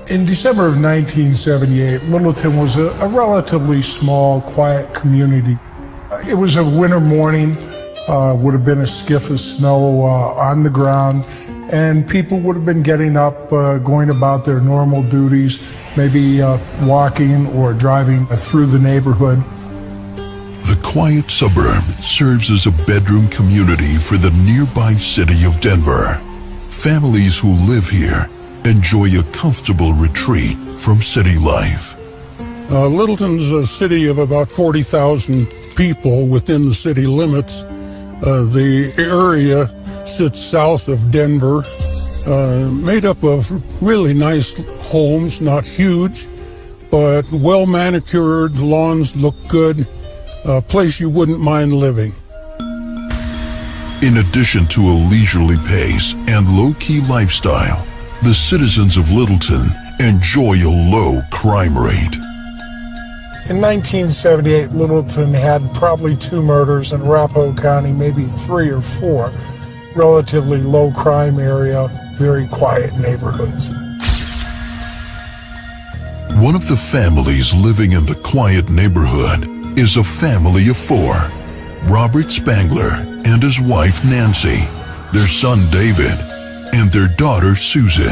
In December of 1978, Littleton was a relatively small, quiet community. It was a winter morning, would have been a skiff of snow on the ground, and people would have been getting up, going about their normal duties, maybe walking or driving through the neighborhood. The quiet suburb serves as a bedroom community for the nearby city of Denver. Families who live here enjoy a comfortable retreat from city life. Littleton's a city of about 40,000 people within the city limits. The area sits south of Denver, made up of really nice homes, not huge, but well manicured, lawns look good, a place you wouldn't mind living. In addition to a leisurely pace and low-key lifestyle, the citizens of Littleton enjoy a low crime rate. In 1978, Littleton had probably 2 murders, in Arapahoe County maybe 3 or 4. Relatively low crime area, very quiet neighborhoods. One of the families living in the quiet neighborhood is a family of 4. Robert Spangler and his wife Nancy, their son David, and their daughter Susan.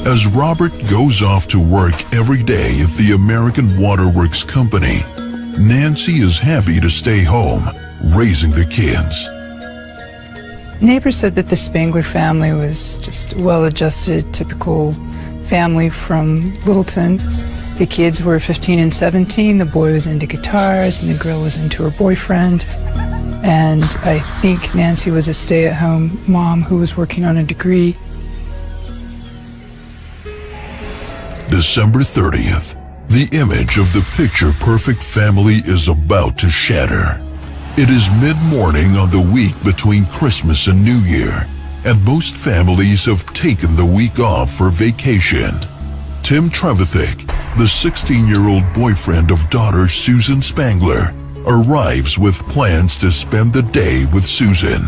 As Robert goes off to work every day at the American Waterworks Company, Nancy is happy to stay home, raising the kids. Neighbors said that the Spangler family was just a well-adjusted, typical family from Littleton. The kids were 15 and 17, the boy was into guitars, and the girl was into her boyfriend. And I think Nancy was a stay-at-home mom who was working on a degree. December 30th, the image of the picture-perfect family is about to shatter. It is mid-morning on the week between Christmas and New Year, and most families have taken the week off for vacation. Tim Trevithick, the 16-year-old boyfriend of daughter Susan Spangler, arrives with plans to spend the day with Susan.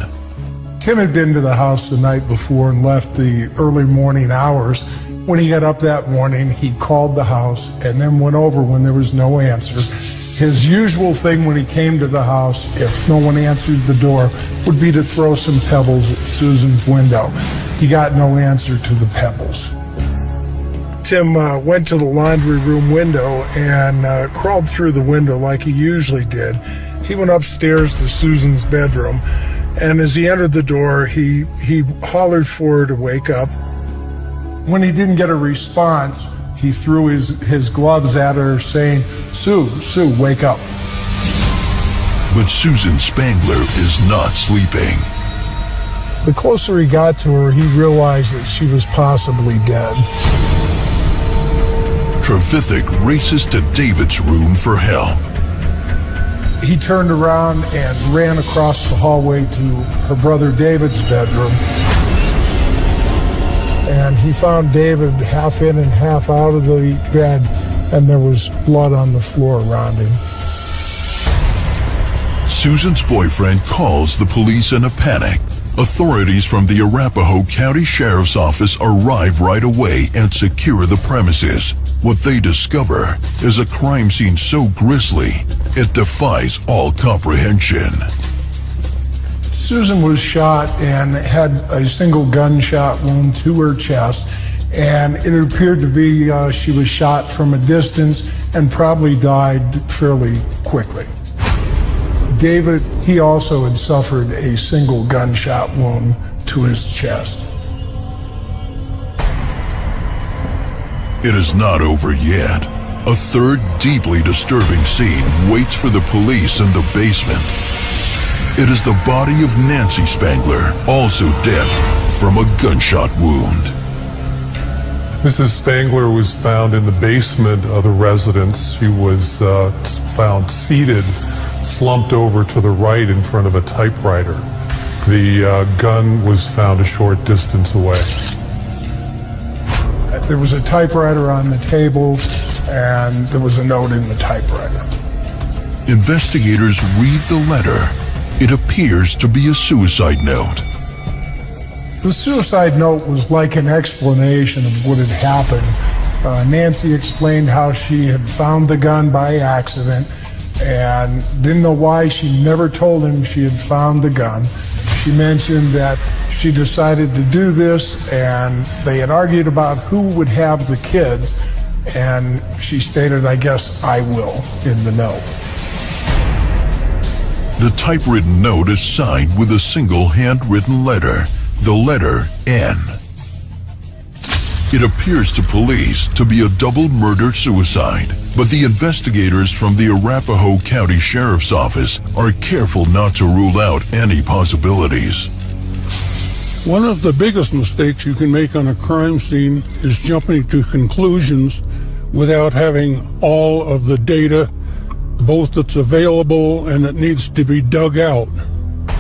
Tim had been to the house the night before and left the early morning hours. When he got up that morning, he called the house and then went over when there was no answer. His usual thing when he came to the house, if no one answered the door, would be to throw some pebbles at Susan's window. He got no answer to the pebbles. Tim went to the laundry room window and crawled through the window like he usually did. He went upstairs to Susan's bedroom, and as he entered the door, he hollered for her to wake up. When he didn't get a response, he threw his gloves at her, saying, Sue, wake up. But Susan Spangler is not sleeping. The closer he got to her, he realized that she was possibly dead. Trevithick races to David's room for help. He turned around and ran across the hallway to her brother David's bedroom. And he found David half in and half out of the bed, and there was blood on the floor around him. Susan's boyfriend calls the police in a panic. Authorities from the Arapahoe County Sheriff's Office arrive right away and secure the premises. What they discover is a crime scene so grisly, it defies all comprehension. Susan was shot and had a single gunshot wound to her chest, and it appeared to be she was shot from a distance and probably died fairly quickly. David, he also had suffered a single gunshot wound to his chest. It is not over yet. A third deeply disturbing scene waits for the police in the basement. It is the body of Nancy Spangler, also dead from a gunshot wound. Mrs. Spangler was found in the basement of the residence. She was found seated, slumped over to the right in front of a typewriter. The gun was found a short distance away. There was a typewriter on the table, and there was a note in the typewriter. Investigators read the letter. It appears to be a suicide note. The suicide note was like an explanation of what had happened, Nancy explained how she had found the gun by accident and didn't know why she never told him she had found the gun. She mentioned that she decided to do this, and they had argued about who would have the kids, and she stated, "I guess I will," in the note. The typewritten note is signed with a single handwritten letter, the letter N. It appears to police to be a double murder-suicide, but the investigators from the Arapahoe County Sheriff's Office are careful not to rule out any possibilities. One of the biggest mistakes you can make on a crime scene is jumping to conclusions without having all of the data, both that's available and that needs to be dug out.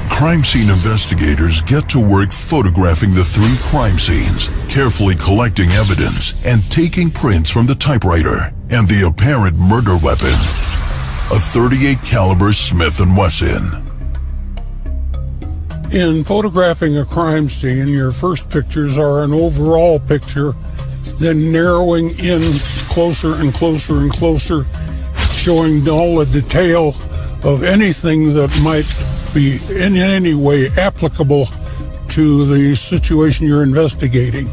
Crime scene investigators get to work photographing the 3 crime scenes, carefully collecting evidence and taking prints from the typewriter and the apparent murder weapon, a .38 caliber Smith & Wesson. In photographing a crime scene, your first pictures are an overall picture, then narrowing in closer and closer and closer, showing all the detail of anything that might be in any way applicable to the situation you're investigating.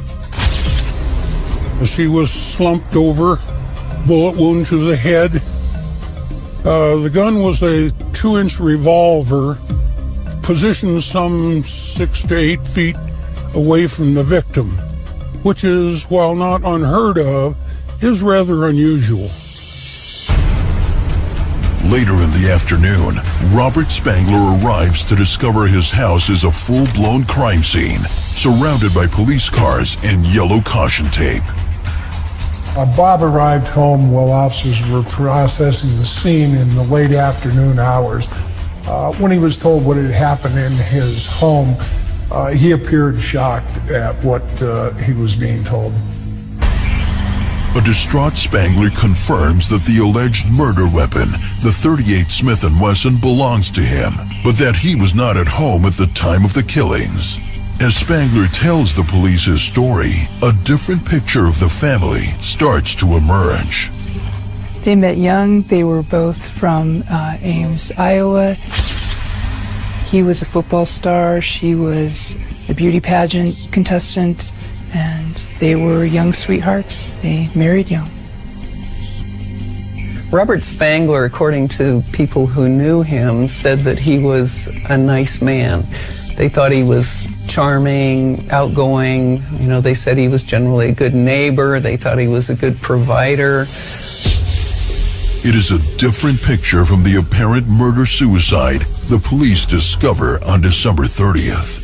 She was slumped over, bullet wound to the head. The gun was a 2-inch revolver, positioned some 6 to 8 feet away from the victim, which is, while not unheard of, is rather unusual. Later in the afternoon, Robert Spangler arrives to discover his house is a full-blown crime scene, surrounded by police cars and yellow caution tape. Bob arrived home while officers were processing the scene in the late afternoon hours. When he was told what had happened in his home, he appeared shocked at what he was being told. A distraught Spangler confirms that the alleged murder weapon, the .38 Smith & Wesson, belongs to him, but that he was not at home at the time of the killings. As Spangler tells the police his story, a different picture of the family starts to emerge. They met young. They were both from Ames, Iowa. He was a football star. She was a beauty pageant contestant. And they were young sweethearts. They married young. Robert Spangler, according to people who knew him, said that he was a nice man. They thought he was charming, outgoing. You know, they said he was generally a good neighbor. They thought he was a good provider. It is a different picture from the apparent murder-suicide the police discover on December 30th.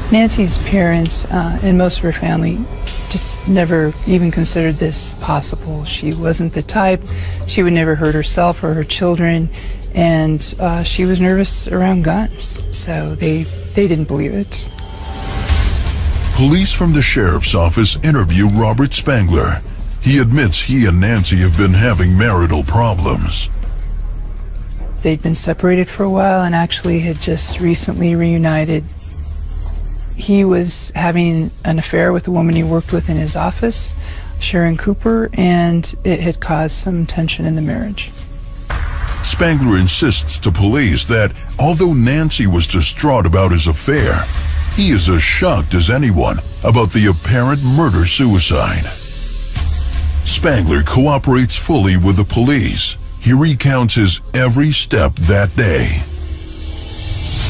Nancy's parents and most of her family just never even considered this possible. She wasn't the type. She would never hurt herself or her children, and she was nervous around guns, so they didn't believe it. Police from the sheriff's office interview Robert Spangler. He admits he and Nancy have been having marital problems. They'd been separated for a while and actually had just recently reunited. He was having an affair with a woman he worked with in his office, Sharon Cooper, and it had caused some tension in the marriage. Spangler insists to police that although Nancy was distraught about his affair, he is as shocked as anyone about the apparent murder-suicide. Spangler cooperates fully with the police. He recounts his every step that day.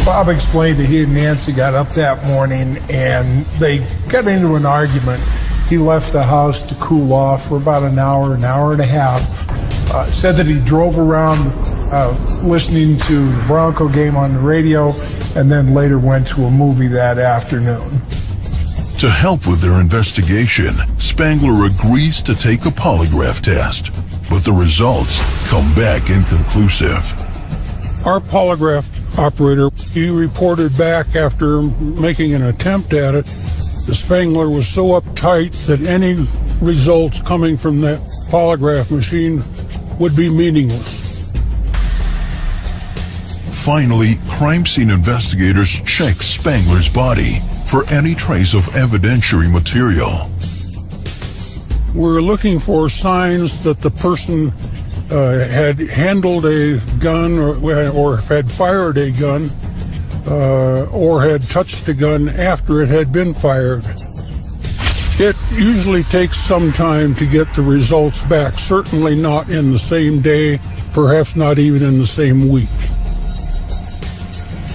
Bob explained that he and Nancy got up that morning and they got into an argument. He left the house to cool off for about an hour and a half. Said that he drove around listening to the Bronco game on the radio and then later went to a movie that afternoon. To help with their investigation, Spangler agrees to take a polygraph test, but the results come back inconclusive. Our polygraph operator, he reported back after making an attempt at it, the Spangler was so uptight that any results coming from that polygraph machine would be meaningless. Finally, crime scene investigators check Spangler's body for any trace of evidentiary material. We're looking for signs that the person had handled a gun or had fired a gun or had touched a gun after it had been fired. It usually takes some time to get the results back, certainly not in the same day, perhaps not even in the same week.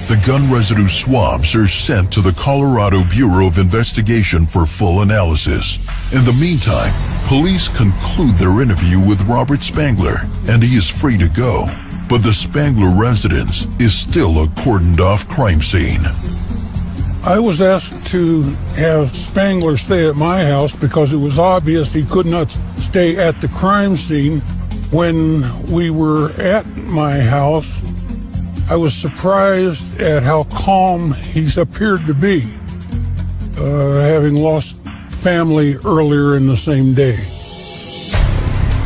The gun residue swabs are sent to the Colorado Bureau of Investigation for full analysis. In the meantime, police conclude their interview with Robert Spangler, and he is free to go. But the Spangler residence is still a cordoned-off crime scene. I was asked to have Spangler stay at my house because it was obvious he could not stay at the crime scene. When we were at my house, I was surprised at how calm he's appeared to be, having lost family earlier in the same day.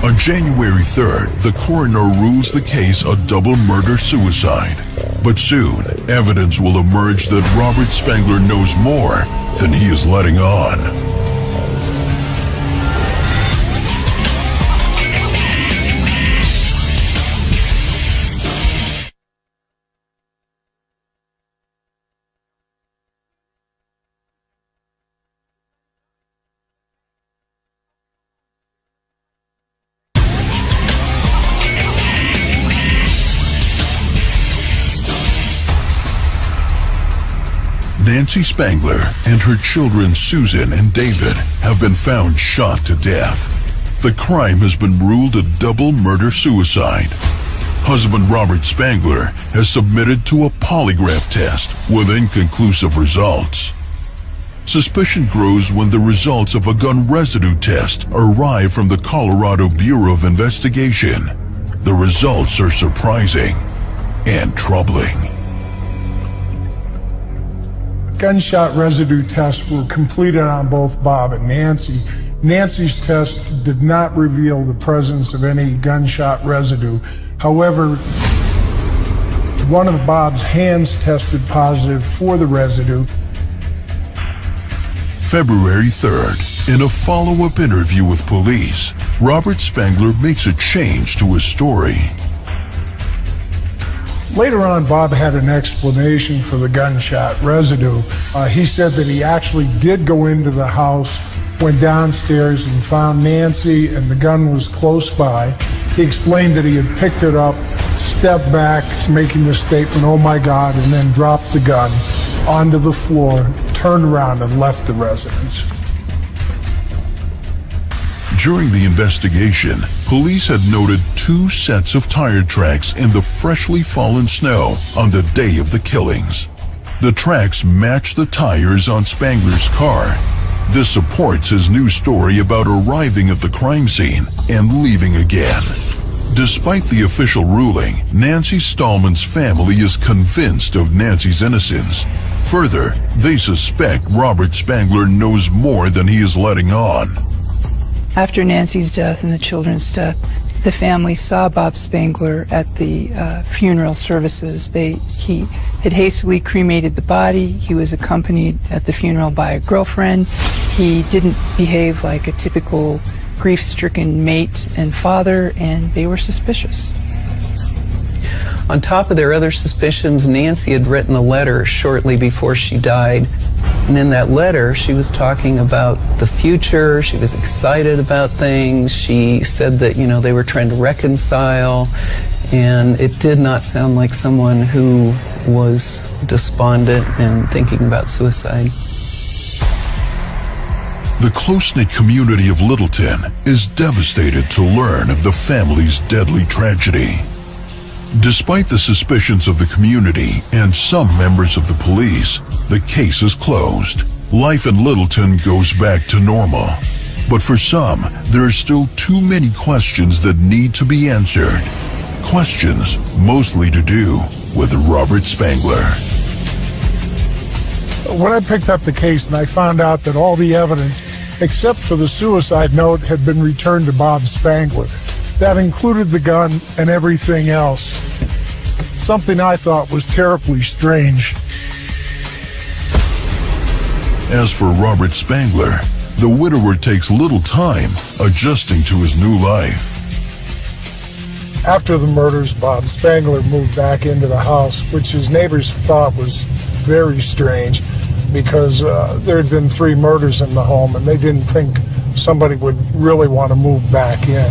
On January 3rd, the coroner rules the case a double murder-suicide. But soon, evidence will emerge that Robert Spangler knows more than he is letting on. Nancy Spangler and her children Susan and David have been found shot to death. The crime has been ruled a double murder-suicide. Husband Robert Spangler has submitted to a polygraph test with inconclusive results. Suspicion grows when the results of a gun residue test arrive from the Colorado Bureau of Investigation. The results are surprising and troubling. Gunshot residue tests were completed on both Bob and Nancy. Nancy's test did not reveal the presence of any gunshot residue. However, one of Bob's hands tested positive for the residue. February 3rd, in a follow-up interview with police, Robert Spangler makes a change to his story. Later on, Bob had an explanation for the gunshot residue. He said that he actually did go into the house, went downstairs and found Nancy, and the gun was close by. He explained that he had picked it up, stepped back, making the statement, "Oh my God," and then dropped the gun onto the floor, turned around and left the residence. During the investigation, police had noted 2 sets of tire tracks in the freshly fallen snow on the day of the killings. The tracks match the tires on Spangler's car. This supports his new story about arriving at the crime scene and leaving again. Despite the official ruling, Nancy Stallman's family is convinced of Nancy's innocence. Further, they suspect Robert Spangler knows more than he is letting on. After Nancy's death and the children's death, the family saw Bob Spangler at the funeral services. He had hastily cremated the body. He was accompanied at the funeral by a girlfriend. He didn't behave like a typical grief-stricken mate and father, and they were suspicious. On top of their other suspicions, Nancy had written a letter shortly before she died. And in that letter, she was talking about the future. She was excited about things. She said that, they were trying to reconcile. And it did not sound like someone who was despondent and thinking about suicide. The close-knit community of Littleton is devastated to learn of the family's deadly tragedy. Despite the suspicions of the community and some members of the police, the case is closed. Life in Littleton goes back to normal. But for some, there are still too many questions that need to be answered. Questions mostly to do with Robert Spangler. When I picked up the case and I found out that all the evidence, except for the suicide note, had been returned to Bob Spangler, that included the gun and everything else, something I thought was terribly strange. As for Robert Spangler, the widower takes little time adjusting to his new life. After the murders, Bob Spangler moved back into the house, which his neighbors thought was very strange because there had been 3 murders in the home and they didn't think somebody would really want to move back in.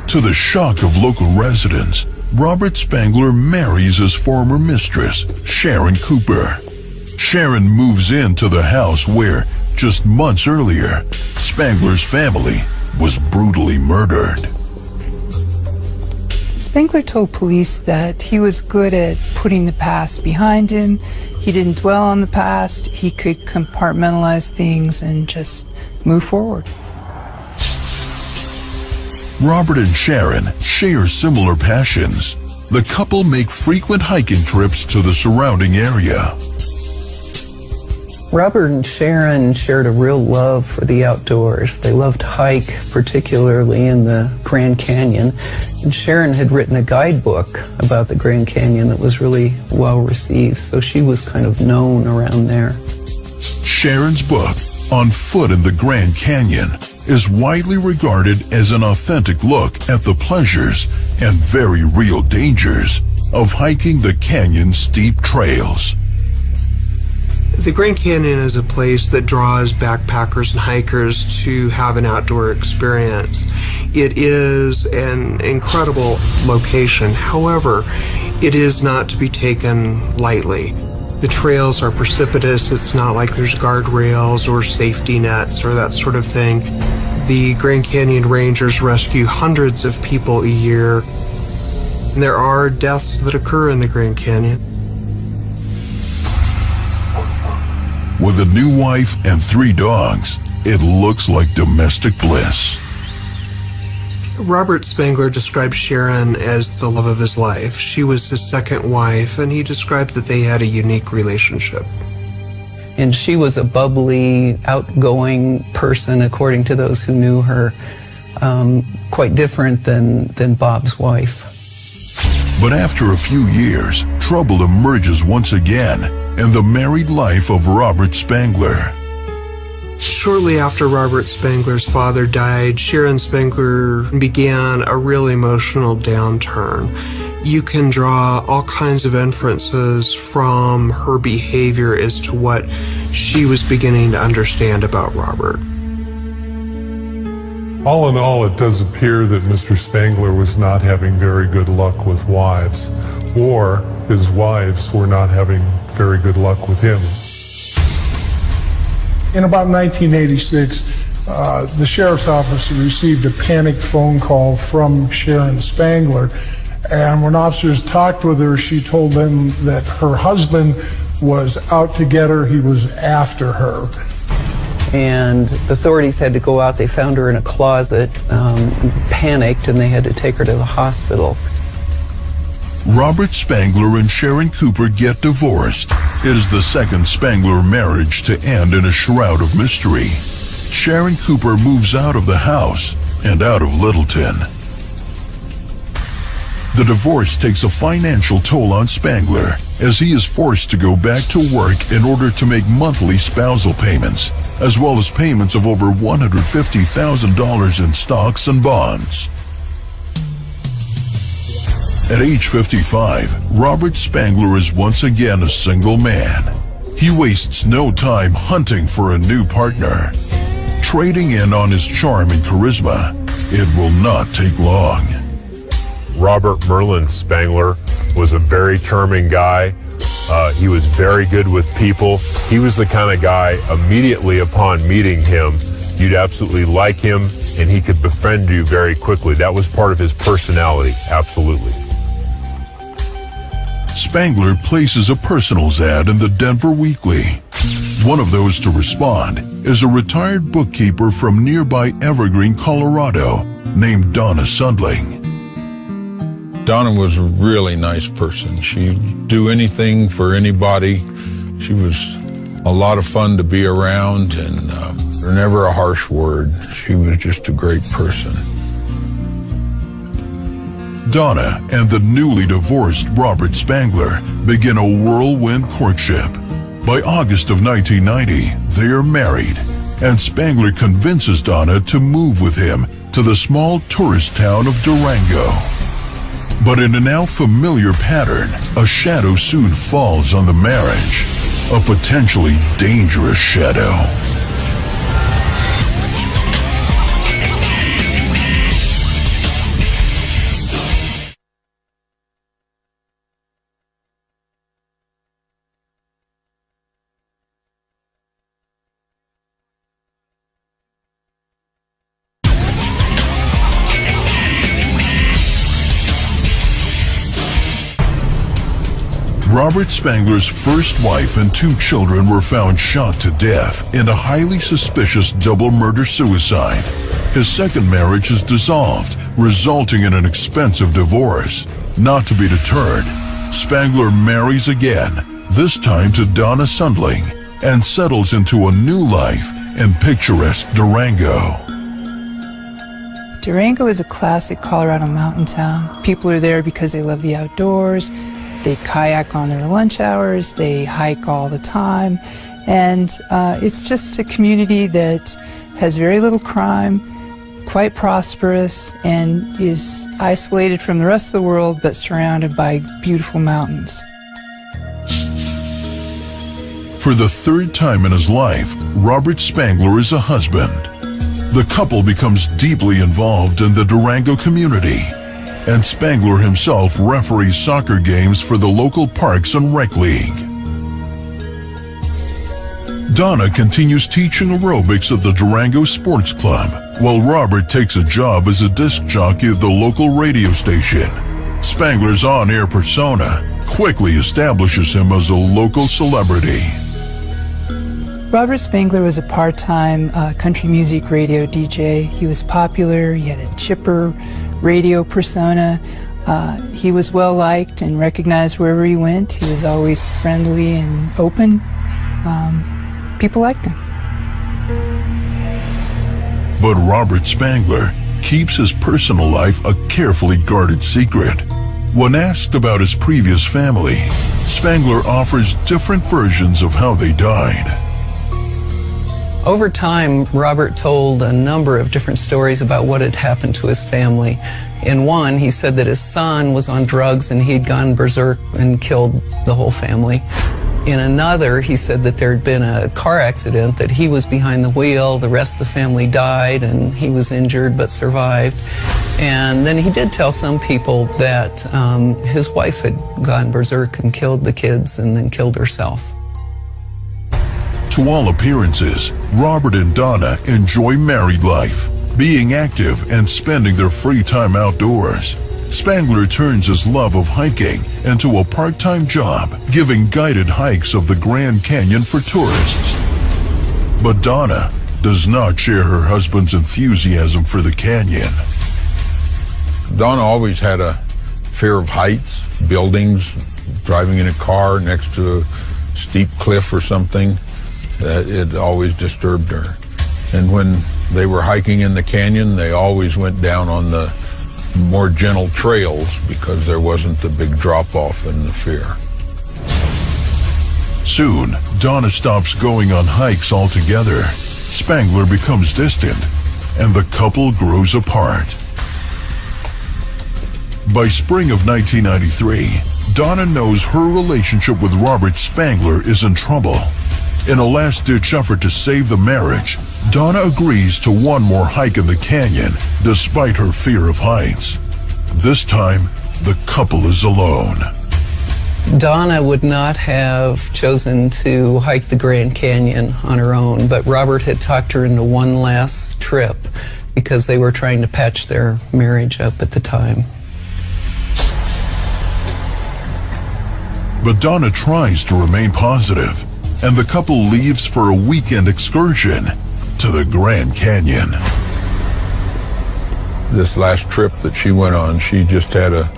To the shock of local residents, Robert Spangler marries his former mistress, Sharon Cooper. Sharon moves into the house where, just months earlier, Spangler's family was brutally murdered. Spangler told police that he was good at putting the past behind him. He didn't dwell on the past. He could compartmentalize things and just move forward. Robert and Sharon share similar passions. The couple make frequent hiking trips to the surrounding area. Robert and Sharon shared a real love for the outdoors. They loved to hike, particularly in the Grand Canyon. And Sharon had written a guidebook about the Grand Canyon that was really well received, so she was kind of known around there. Sharon's book, On Foot in the Grand Canyon, is widely regarded as an authentic look at the pleasures and very real dangers of hiking the canyon's steep trails. The Grand Canyon is a place that draws backpackers and hikers to have an outdoor experience. It is an incredible location. However, it is not to be taken lightly. The trails are precipitous. It's not like there's guardrails or safety nets or that sort of thing. The Grand Canyon Rangers rescue hundreds of people a year. And there are deaths that occur in the Grand Canyon. With a new wife and 3 dogs, it looks like domestic bliss. Robert Spangler described Sharon as the love of his life. She was his second wife, and he described that they had a unique relationship. And she was a bubbly, outgoing person, according to those who knew her, quite different than Bob's wife. But after a few years, trouble emerges once again in the married life of Robert Spangler. Shortly after Robert Spangler's father died, Sharon Spangler began a real emotional downturn. You can draw all kinds of inferences from her behavior as to what she was beginning to understand about Robert. All in all, it does appear that Mr. Spangler was not having very good luck with wives, or his wives were not having very good luck with him. In about 1986, the sheriff's office received a panicked phone call from Sharon Spangler, and when officers talked with her, she told them that her husband was out to get her. He was after her. And the authorities had to go out. They found her in a closet, panicked, and they had to take her to the hospital. Robert Spangler and Sharon Cooper get divorced. It is the second Spangler marriage to end in a shroud of mystery. Sharon Cooper moves out of the house and out of Littleton. The divorce takes a financial toll on Spangler as he is forced to go back to work in order to make monthly spousal payments, as well as payments of over $150,000 in stocks and bonds. At age 55, Robert Spangler is once again a single man. He wastes no time hunting for a new partner. Trading in on his charm and charisma, it will not take long. Robert Merlin Spangler was a very charming guy. He was very good with people. He was the kind of guy, immediately upon meeting him, you'd absolutely like him, and he could befriend you very quickly. That was part of his personality, absolutely. Spangler places a personals ad in the Denver Weekly. One of those to respond is a retired bookkeeper from nearby Evergreen, Colorado, named Donna Sundling. Donna was a really nice person. She'd do anything for anybody. She was a lot of fun to be around, and never a harsh word. She was just a great person. Donna and the newly divorced Robert Spangler begin a whirlwind courtship. By August of 1990, they are married and Spangler convinces Donna to move with him to the small tourist town of Durango. But in a now familiar pattern, a shadow soon falls on the marriage, a potentially dangerous shadow. Robert Spangler's first wife and 2 children were found shot to death in a highly suspicious double murder-suicide. His second marriage is dissolved, resulting in an expensive divorce. Not to be deterred, Spangler marries again, this time to Donna Sundling, and settles into a new life in picturesque Durango. Durango is a classic Colorado mountain town. People are there because they love the outdoors. They kayak on their lunch hours, they hike all the time, and it's just a community that has very little crime, quite prosperous, and is isolated from the rest of the world but surrounded by beautiful mountains. For the 3rd time in his life, Robert Spangler is a husband. The couple becomes deeply involved in the Durango community, and Spangler himself referees soccer games for the local Parks and Rec League. Donna continues teaching aerobics at the Durango Sports Club, while Robert takes a job as a disc jockey at the local radio station. Spangler's on-air persona quickly establishes him as a local celebrity. Robert Spangler was a part-time country music radio DJ. He was popular, he had a chipper radio persona. He was well liked and recognized wherever he went. He was always friendly and open. People liked him. But Robert Spangler keeps his personal life a carefully guarded secret. When asked about his previous family, Spangler offers different versions of how they died. Over time, Robert told a number of different stories about what had happened to his family. In one, he said that his son was on drugs and he'd gone berserk and killed the whole family. In another, he said that there had been a car accident, that he was behind the wheel, the rest of the family died, and he was injured but survived. And then he did tell some people that his wife had gone berserk and killed the kids and then killed herself. To all appearances, Robert and Donna enjoy married life, being active and spending their free time outdoors. Spangler turns his love of hiking into a part-time job, giving guided hikes of the Grand Canyon for tourists. But Donna does not share her husband's enthusiasm for the canyon. Donna always had a fear of heights, buildings, driving in a car next to a steep cliff or something. It always disturbed her. And when they were hiking in the canyon, they always went down on the more gentle trails because there wasn't the big drop-off and the fear. Soon, Donna stops going on hikes altogether. Spangler becomes distant, and the couple grows apart. By spring of 1993, Donna knows her relationship with Robert Spangler is in trouble. In a last-ditch effort to save the marriage, Donna agrees to one more hike in the canyon, despite her fear of heights. This time, the couple is alone. Donna would not have chosen to hike the Grand Canyon on her own, but Robert had talked her into one last trip because they were trying to patch their marriage up at the time. But Donna tries to remain positive, and the couple leaves for a weekend excursion to the Grand Canyon. This last trip that she went on, she just had a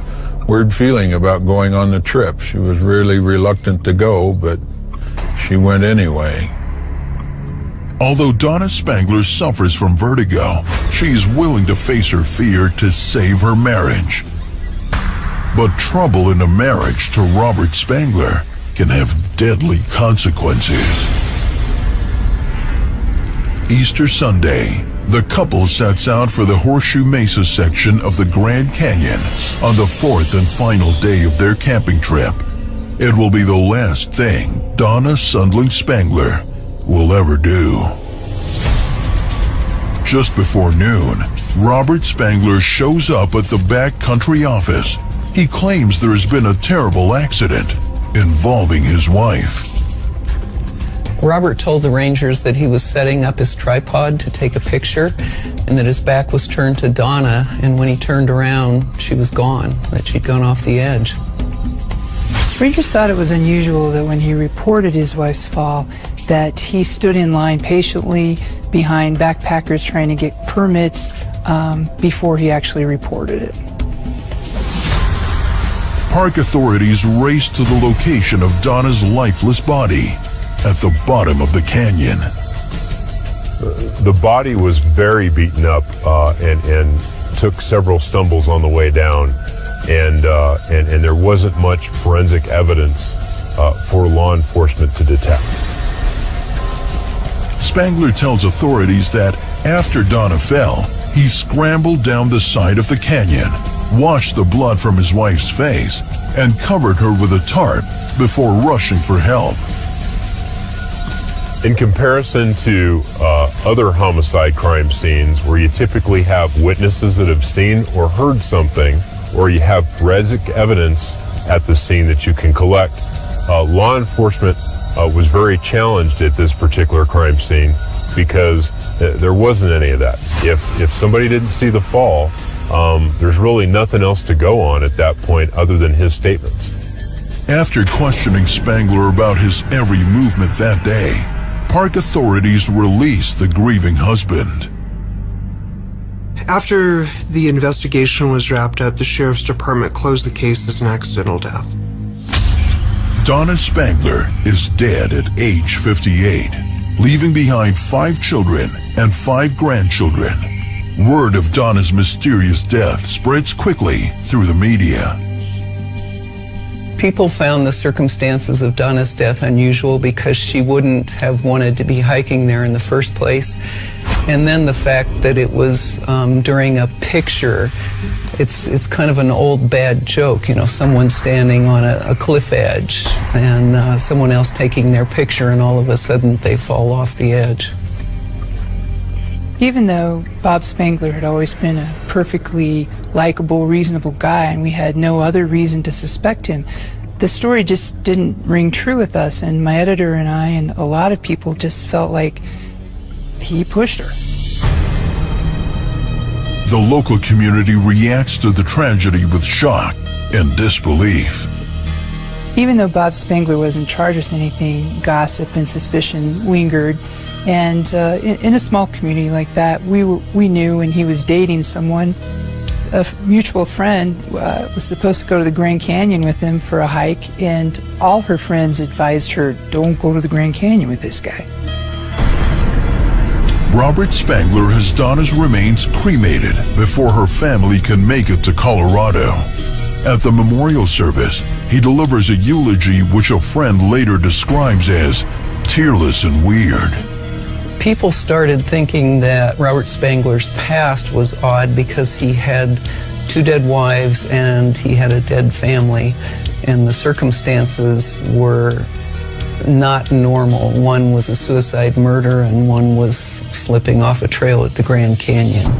weird feeling about going on the trip. She was really reluctant to go, but she went anyway. Although Donna Spangler suffers from vertigo, she's willing to face her fear to save her marriage. But trouble in a marriage to Robert Spangler can have deadly consequences. Easter Sunday, the couple sets out for the Horseshoe Mesa section of the Grand Canyon on the fourth and final day of their camping trip. It will be the last thing Donna Sundling Spangler will ever do. Just before noon, Robert Spangler shows up at the backcountry office. He claims there has been a terrible accident involving his wife. Robert told the Rangers that he was setting up his tripod to take a picture and that his back was turned to Donna, and when he turned around, she was gone, that she'd gone off the edge. Rangers thought it was unusual that when he reported his wife's fall, that he stood in line patiently behind backpackers trying to get permits before he actually reported it. Park authorities raced to the location of Donna's lifeless body at the bottom of the canyon. The body was very beaten up and took several stumbles on the way down, and there wasn't much forensic evidence for law enforcement to detect. Spangler tells authorities that after Donna fell, he scrambled down the side of the canyon, washed the blood from his wife's face, and covered her with a tarp before rushing for help. In comparison to other homicide crime scenes where you typically have witnesses that have seen or heard something, or you have forensic evidence at the scene that you can collect, law enforcement was very challenged at this particular crime scene because there wasn't any of that. If somebody didn't see the fall, there's really nothing else to go on at that point other than his statements. After questioning Spangler about his every movement that day, park authorities released the grieving husband. After the investigation was wrapped up, the sheriff's department closed the case as an accidental death. Donna Spangler is dead at age 58, leaving behind 5 children and 5 grandchildren. Word of Donna's mysterious death spreads quickly through the media. People found the circumstances of Donna's death unusual because she wouldn't have wanted to be hiking there in the first place. And then the fact that it was during a picture, it's kind of an old bad joke, you know, someone standing on a cliff edge and someone else taking their picture, and all of a sudden they fall off the edge. Even though Bob Spangler had always been a perfectly likable, reasonable guy, and we had no other reason to suspect him, the story just didn't ring true with us, and my editor and I and a lot of people just felt like he pushed her. The local community reacts to the tragedy with shock and disbelief. Even though Bob Spangler wasn't charged with anything, gossip and suspicion lingered. And in a small community like that, we knew when he was dating someone. A mutual friend was supposed to go to the Grand Canyon with him for a hike, and all her friends advised her, don't go to the Grand Canyon with this guy. Robert Spangler has Donna's remains cremated before her family can make it to Colorado. At the memorial service, he delivers a eulogy which a friend later describes as tearless and weird. People started thinking that Robert Spangler's past was odd because he had 2 dead wives and he had a dead family, and the circumstances were not normal. One was a suicide murder and one was slipping off a trail at the Grand Canyon.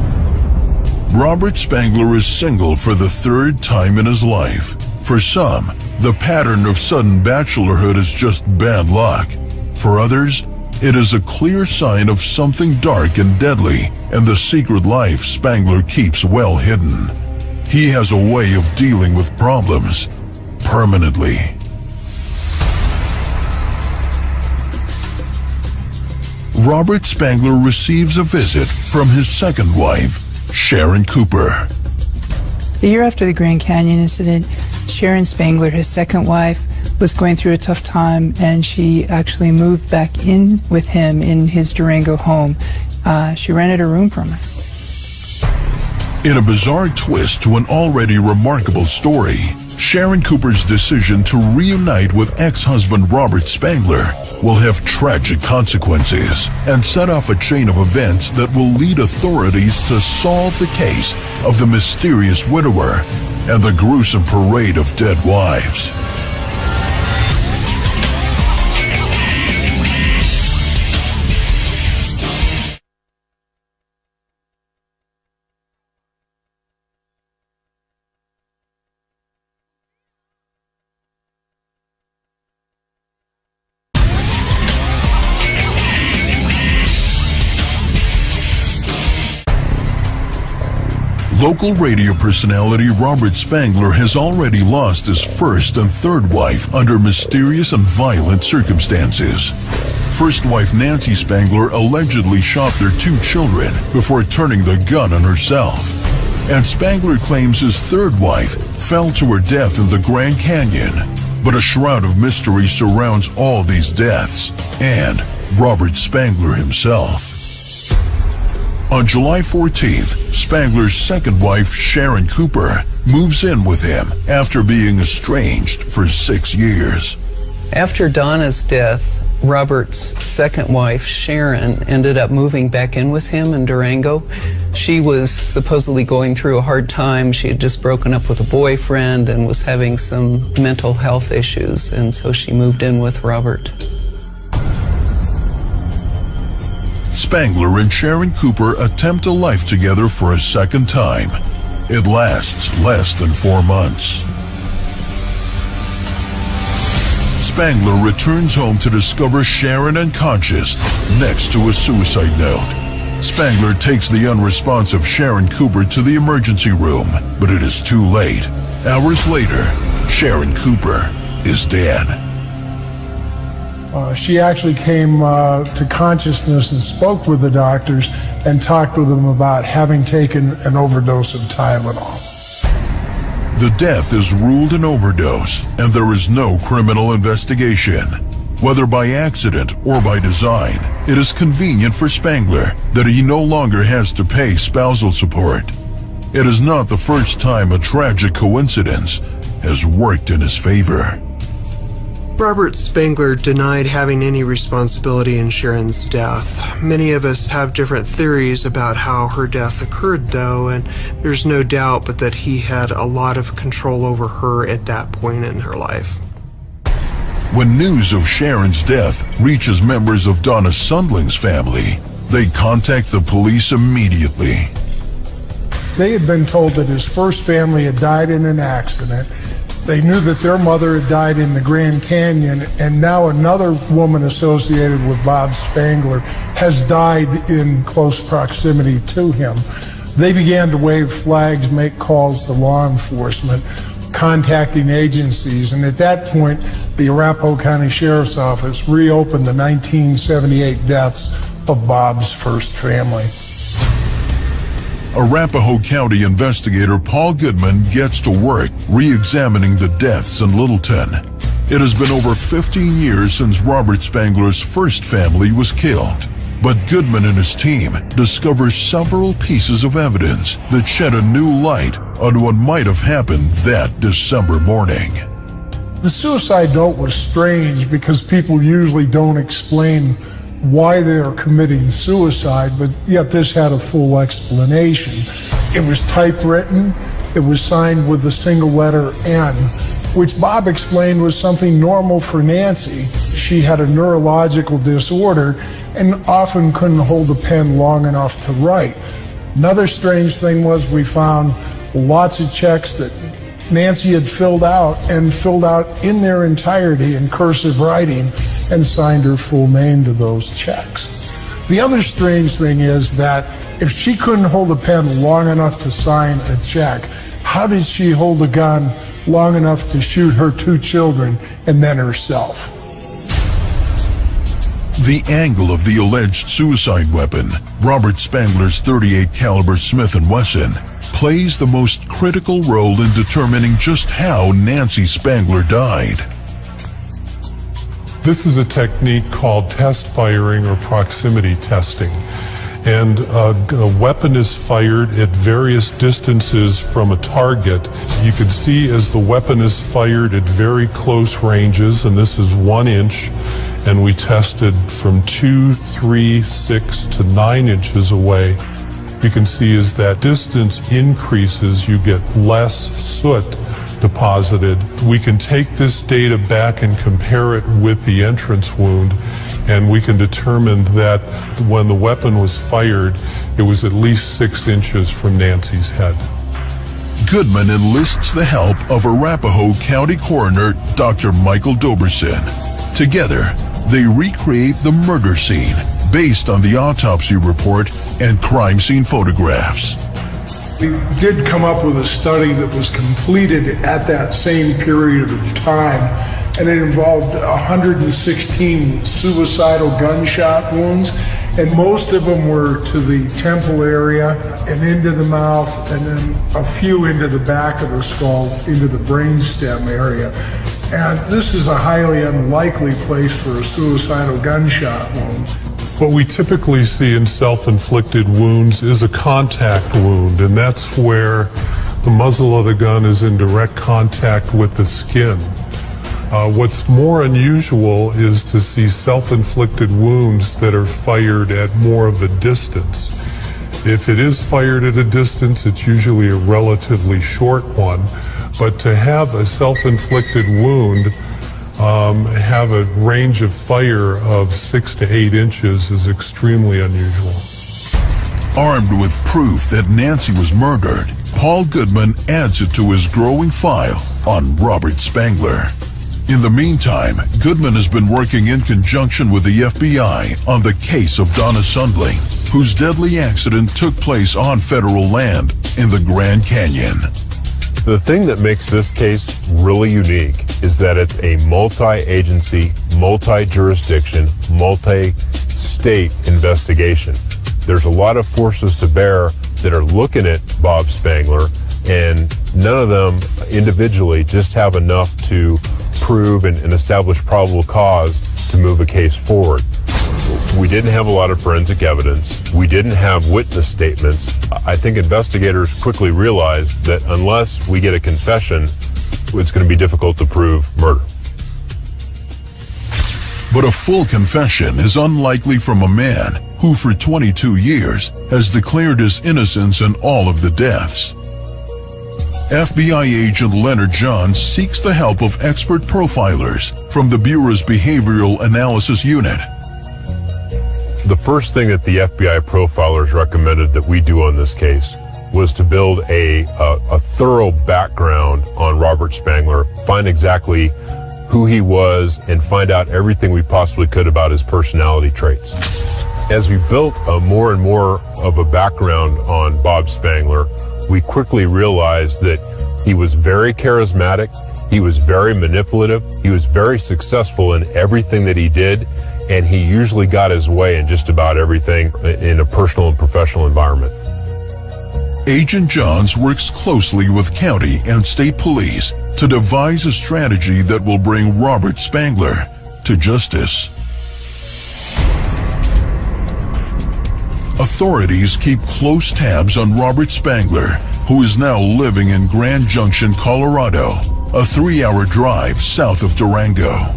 Robert Spangler is single for the 3rd time in his life. For some, the pattern of sudden bachelorhood is just bad luck. For others, it is a clear sign of something dark and deadly and the secret life Spangler keeps well hidden. He has a way of dealing with problems permanently. Robert Spangler receives a visit from his second wife, Sharon Cooper. A year after the Grand Canyon incident, Sharon Spangler, his second wife, was going through a tough time, and she actually moved back in with him in his Durango home. She rented a room from him. In a bizarre twist to an already remarkable story, Sharon Cooper's decision to reunite with ex-husband Robert Spangler will have tragic consequences and set off a chain of events that will lead authorities to solve the case of the mysterious widower and the gruesome parade of dead wives. Local radio personality Robert Spangler has already lost his first and third wife under mysterious and violent circumstances. First wife Nancy Spangler allegedly shot their 2 children before turning the gun on herself. And Spangler claims his third wife fell to her death in the Grand Canyon. But a shroud of mystery surrounds all these deaths and Robert Spangler himself. On July 14th, Spangler's second wife, Sharon Cooper, moves in with him after being estranged for 6 years. After Donna's death, Robert's second wife, Sharon, ended up moving back in with him in Durango. She was supposedly going through a hard time. She had just broken up with a boyfriend and was having some mental health issues, and so she moved in with Robert. Spangler and Sharon Cooper attempt a life together for a second time. It lasts less than 4 months. Spangler returns home to discover Sharon unconscious next to a suicide note. Spangler takes the unresponsive Sharon Cooper to the emergency room, but it is too late. Hours later, Sharon Cooper is dead. She actually came to consciousness and spoke with the doctors and talked with them about having taken an overdose of Tylenol. The death is ruled an overdose, and there is no criminal investigation. Whether by accident or by design, it is convenient for Spangler that he no longer has to pay spousal support. It is not the first time a tragic coincidence has worked in his favor. Robert Spangler denied having any responsibility in Sharon's death. Many of us have different theories about how her death occurred, though, and there's no doubt but that he had a lot of control over her at that point in her life. When news of Sharon's death reaches members of Donna Sundling's family, they contact the police immediately. They had been told that his first family had died in an accident. They knew that their mother had died in the Grand Canyon, and now another woman associated with Bob Spangler has died in close proximity to him. They began to wave flags, make calls to law enforcement, contacting agencies, and at that point, the Arapahoe County Sheriff's Office reopened the 1978 deaths of Bob's first family. Arapahoe County investigator Paul Goodman gets to work re-examining the deaths in Littleton. It has been over 15 years since Robert Spangler's first family was killed. But Goodman and his team discover several pieces of evidence that shed a new light on what might have happened that December morning. The suicide note was strange because people usually don't explain why they are committing suicide, but yet this had a full explanation. It was typewritten, it was signed with the single letter N, which Bob explained was something normal for Nancy. She had a neurological disorder and often couldn't hold a pen long enough to write. Another strange thing was we found lots of checks that Nancy had filled out in their entirety in cursive writing and signed her full name to those checks. The other strange thing is that if she couldn't hold a pen long enough to sign a check, how did she hold a gun long enough to shoot her 2 children and then herself? The angle of the alleged suicide weapon, Robert Spangler's .38 caliber Smith & Wesson, plays the most critical role in determining just how Nancy Spangler died. This is a technique called test firing or proximity testing. and a weapon is fired at various distances from a target. You can see as the weapon is fired at very close ranges, and this is 1 inch, and we tested from 2, 3, 6 to 9 inches away. You can see as that distance increases, you get less soot deposited. We can take this data back and compare it with the entrance wound, and we can determine that when the weapon was fired, it was at least 6 inches from Nancy's head. Goodman enlists the help of Arapahoe County Coroner Dr. Michael Doberson. Together, they recreate the murder scene based on the autopsy report and crime scene photographs. We did come up with a study that was completed at that same period of time, and it involved 116 suicidal gunshot wounds, and most of them were to the temple area and into the mouth, and then a few into the back of the skull, into the brainstem area. And this is a highly unlikely place for a suicidal gunshot wound. What we typically see in self-inflicted wounds is a contact wound, and that's where the muzzle of the gun is in direct contact with the skin. What's more unusual is to see self-inflicted wounds that are fired at more of a distance. If it is fired at a distance, it's usually a relatively short one, but to have a self-inflicted wound have a range of fire of 6 to 8 inches is extremely unusual. Armed with proof that Nancy was murdered, Paul Goodman adds it to his growing file on Robert Spangler. In the meantime, Goodman has been working in conjunction with the FBI on the case of Donna Sundling, whose deadly accident took place on federal land in the Grand Canyon. The thing that makes this case really unique is that it's a multi-agency, multi-jurisdiction, multi-state investigation. There's a lot of forces to bear that are looking at Bob Spangler, and none of them individually just have enough to prove and establish probable cause to move a case forward. We didn't have a lot of forensic evidence. We didn't have witness statements. I think investigators quickly realized that unless we get a confession, it's going to be difficult to prove murder. But a full confession is unlikely from a man who for 22 years has declared his innocence in all of the deaths. FBI agent Leonard Johns seeks the help of expert profilers from the Bureau's Behavioral Analysis Unit. The first thing that the FBI profilers recommended that we do on this case was to build a thorough background on Robert Spangler, find exactly who he was, and find out everything we possibly could about his personality traits. As we built more and more of a background on Bob Spangler, we quickly realized that he was very charismatic, he was very manipulative, he was very successful in everything that he did, and he usually got his way in just about everything in a personal and professional environment. Agent Johns works closely with county and state police to devise a strategy that will bring Robert Spangler to justice. Authorities keep close tabs on Robert Spangler, who is now living in Grand Junction, Colorado, a 3-hour drive south of Durango.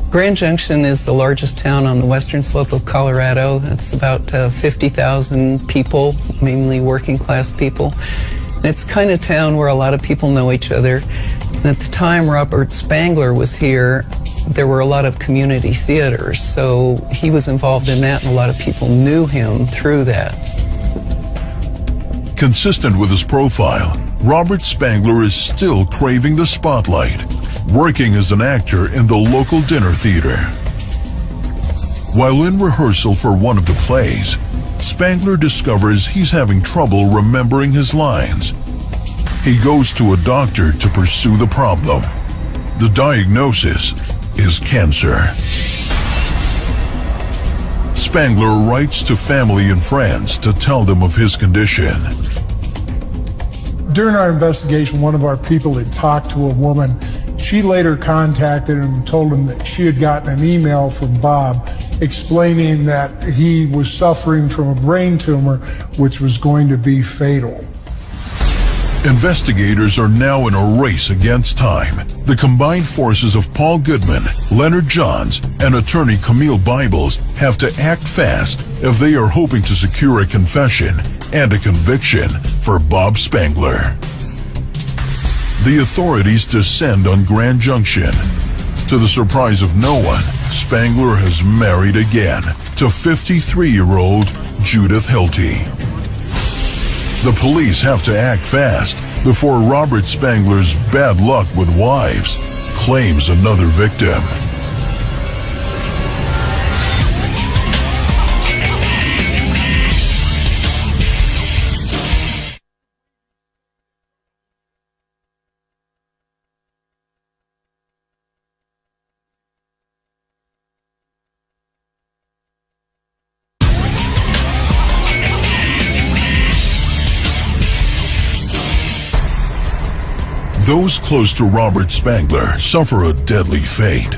Grand Junction is the largest town on the western slope of Colorado. It's about 50,000 people, mainly working class people. And it's the kind of town where a lot of people know each other. And at the time Robert Spangler was here, there were a lot of community theaters, so he was involved in that, and a lot of people knew him through that. Consistent with his profile, Robert Spangler is still craving the spotlight, working as an actor in the local dinner theater. While in rehearsal for one of the plays, Spangler discovers he's having trouble remembering his lines. He goes to a doctor to pursue the problem. The diagnosis is cancer. Spangler writes to family and friends to tell them of his condition. During our investigation, one of our people had talked to a woman. She later contacted him and told him that she had gotten an email from Bob explaining that he was suffering from a brain tumor, which was going to be fatal. Investigators are now in a race against time. The combined forces of Paul Goodman, Leonard Johns, and attorney Camille Bibles have to act fast if they are hoping to secure a confession and a conviction for Bob Spangler. The authorities descend on Grand Junction. To the surprise of no one, Spangler has married again to 53-year-old Judith Hilty. The police have to act fast before Robert Spangler's bad luck with wives claims another victim. Those close to Robert Spangler suffer a deadly fate.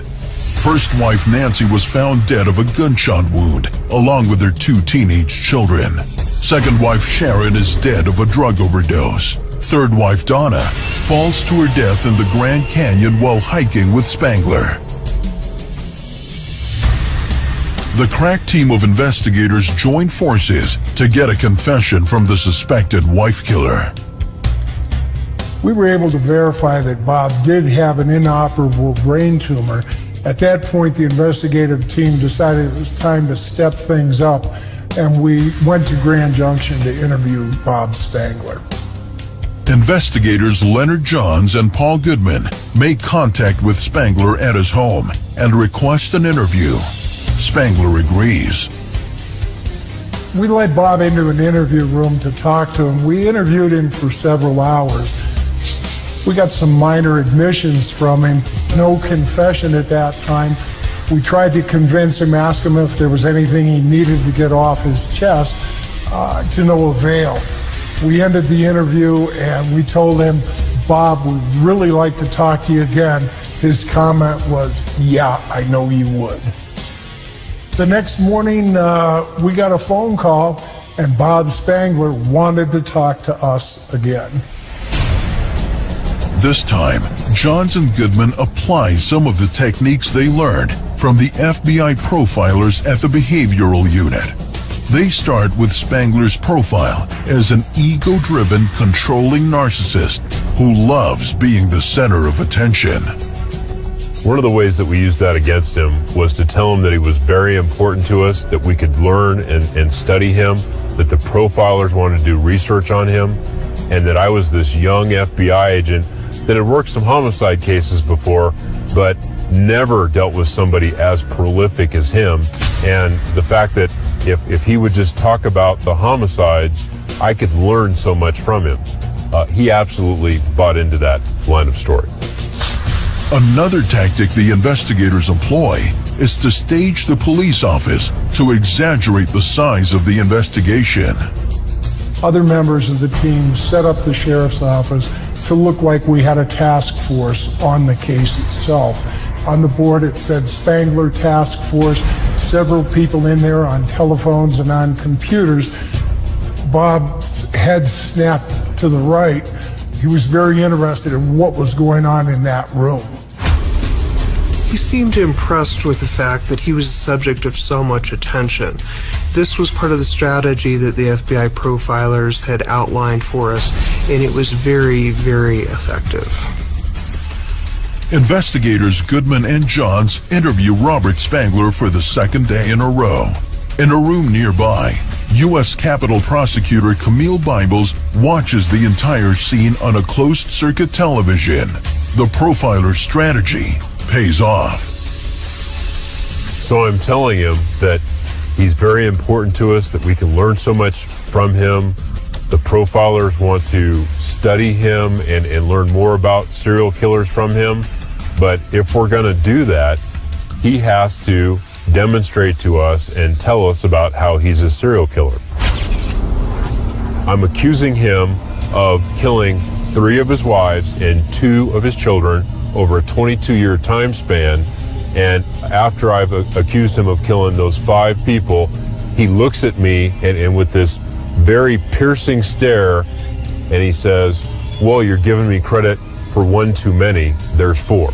First wife Nancy was found dead of a gunshot wound, along with her 2 teenage children. Second wife Sharon is dead of a drug overdose. Third wife Donna falls to her death in the Grand Canyon while hiking with Spangler. The crack team of investigators joined forces to get a confession from the suspected wife killer. We were able to verify that Bob did have an inoperable brain tumor. At that point, the investigative team decided it was time to step things up, and we went to Grand Junction to interview Bob Spangler. Investigators Leonard Johns and Paul Goodman make contact with Spangler at his home and request an interview. Spangler agrees. We led Bob into an interview room to talk to him. We interviewed him for several hours. We got some minor admissions from him, no confession at that time. We tried to convince him, ask him if there was anything he needed to get off his chest, to no avail. We ended the interview and we told him, Bob, we'd really like to talk to you again. His comment was, yeah, I know you would. The next morning, we got a phone call and Bob Spangler wanted to talk to us again. This time, Johns and Goodman apply some of the techniques they learned from the FBI profilers at the behavioral unit. They start with Spangler's profile as an ego-driven, controlling narcissist who loves being the center of attention. One of the ways that we used that against him was to tell him that he was very important to us, that we could learn and study him, that the profilers wanted to do research on him, and that I was this young FBI agent that had worked some homicide cases before, but never dealt with somebody as prolific as him. And the fact that if he would just talk about the homicides, I could learn so much from him. He absolutely bought into that line of story. Another tactic the investigators employ is to stage the police office to exaggerate the size of the investigation. Other members of the team set up the sheriff's office to look like we had a task force on the case itself. On the board it said Spangler Task Force, several people in there on telephones and on computers. Bob's head snapped to the right. He was very interested in what was going on in that room. He seemed impressed with the fact that he was the subject of so much attention. This was part of the strategy that the FBI profilers had outlined for us, and it was very, very effective. Investigators Goodman and Johns interview Robert Spangler for the second day in a row. In a room nearby, U.S. Capitol Prosecutor Camille Bibles watches the entire scene on a closed-circuit television. The profiler's strategy pays off. So I'm telling him that he's very important to us, that we can learn so much from him. The profilers want to study him and learn more about serial killers from him. But if we're going to do that, he has to demonstrate to us and tell us about how he's a serial killer. I'm accusing him of killing 3 of his wives and 2 of his children over a 22-year time span. And after I've accused him of killing those 5 people, he looks at me and with this very piercing stare, and he says, well, you're giving me credit for 1 too many. There's 4.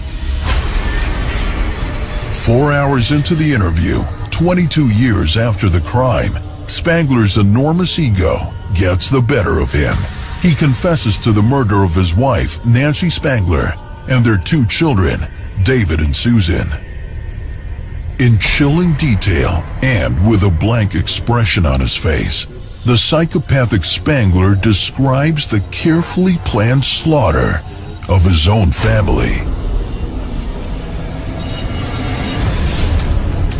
4 hours into the interview, 22 years after the crime, Spangler's enormous ego gets the better of him. He confesses to the murder of his wife, Nancy Spangler, and their 2 children, David and Susan. In chilling detail and with a blank expression on his face, the psychopathic Spangler describes the carefully planned slaughter of his own family.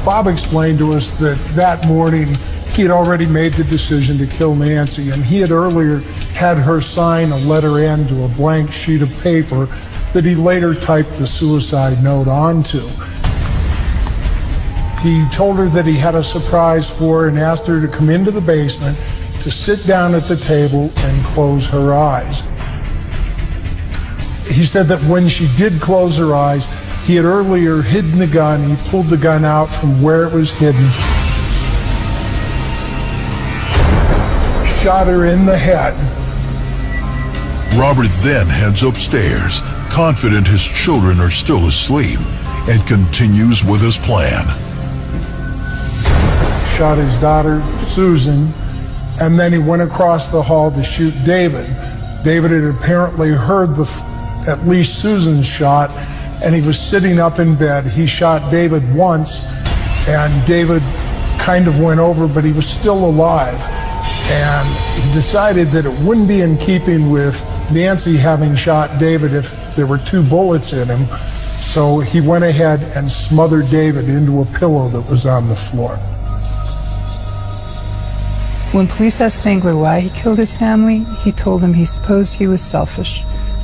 Bob explained to us that that morning he had already made the decision to kill Nancy, and he had earlier had her sign a letter N to a blank sheet of paper that he later typed the suicide note onto. He told her that he had a surprise for her and asked her to come into the basement to sit down at the table and close her eyes. He said that when she did close her eyes, he had earlier hidden the gun. He pulled the gun out from where it was hidden, shot her in the head. Robert then heads upstairs, confident his children are still asleep, and continues with his plan. Shot his daughter, Susan, and then he went across the hall to shoot David. David had apparently heard at least Susan's shot, and he was sitting up in bed. He shot David once, and David kind of went over, but he was still alive. And he decided that it wouldn't be in keeping with Nancy having shot David if there were 2 bullets in him. So he went ahead and smothered David into a pillow that was on the floor. When police asked Spangler why he killed his family, he told them he supposed he was selfish,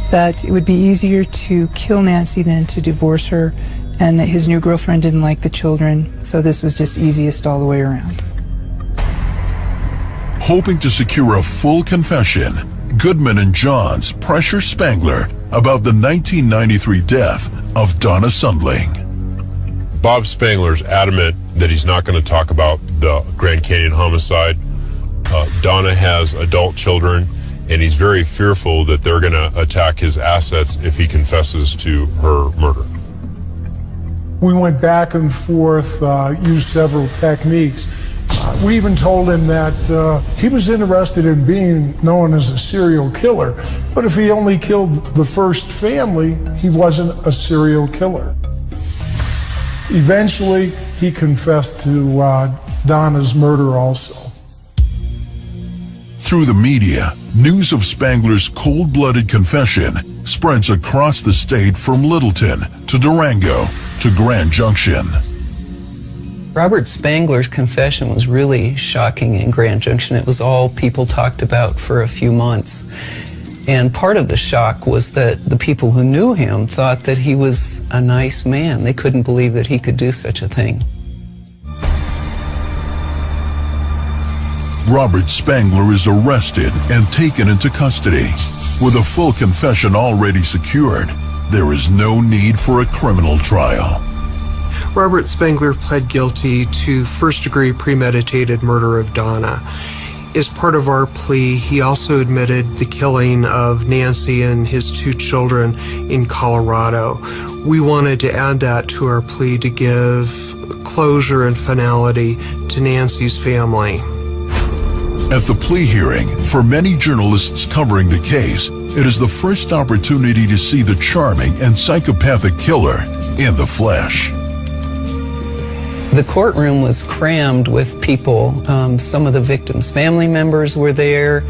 that it would be easier to kill Nancy than to divorce her, and that his new girlfriend didn't like the children, so this was just easiest all the way around. Hoping to secure a full confession, Goodman and Johns pressure Spangler about the 1993 death of Donna Sundling. Bob Spangler's adamant that he's not going to talk about the Grand Canyon homicide. Donna has adult children, and he's very fearful that they're going to attack his assets if he confesses to her murder. We went back and forth, used several techniques. We even told him that he was interested in being known as a serial killer, but if he only killed the first family, he wasn't a serial killer. Eventually, he confessed to Donna's murder also. Through the media, news of Spangler's cold-blooded confession spreads across the state from Littleton to Durango to Grand Junction. Robert Spangler's confession was really shocking in Grand Junction. It was all people talked about for a few months. And part of the shock was that the people who knew him thought that he was a nice man. They couldn't believe that he could do such a thing. Robert Spangler is arrested and taken into custody. With a full confession already secured, there is no need for a criminal trial. Robert Spangler pled guilty to first-degree premeditated murder of Donna. As part of our plea, he also admitted the killing of Nancy and his 2 children in Colorado. We wanted to add that to our plea to give closure and finality to Nancy's family. At the plea hearing, for many journalists covering the case, it is the first opportunity to see the charming and psychopathic killer in the flesh. The courtroom was crammed with people. Some of the victims' family members were there,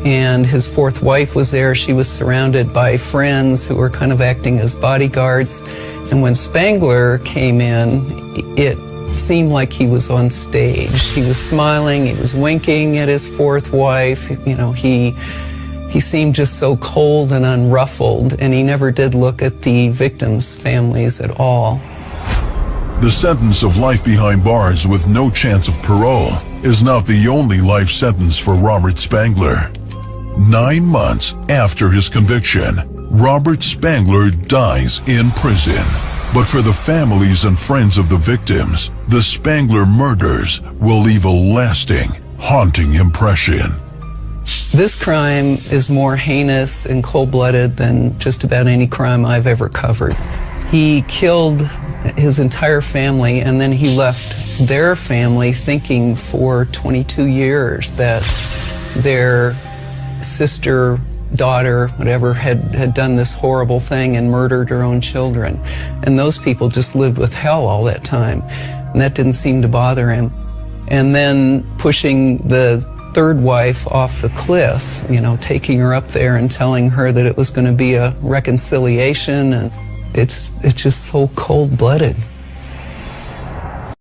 and his 4th wife was there. She was surrounded by friends who were kind of acting as bodyguards. And when Spangler came in, it seemed like he was on stage. He was smiling, he was winking at his 4th wife. You know, he seemed just so cold and unruffled, and he never did look at the victims' families at all. The sentence of life behind bars with no chance of parole is not the only life sentence for Robert Spangler. 9 months after his conviction, Robert Spangler dies in prison. But for the families and friends of the victims, the Spangler murders will leave a lasting, haunting impression. This crime is more heinous and cold-blooded than just about any crime I've ever covered. He killed his entire family, and then he left their family thinking for 22 years that their sister, daughter, whatever, had done this horrible thing and murdered her own children. And those people just lived with hell all that time. And that didn't seem to bother him. And then pushing the third wife off the cliff, you know, taking her up there and telling her that it was going to be a reconciliation, and it's just so cold-blooded.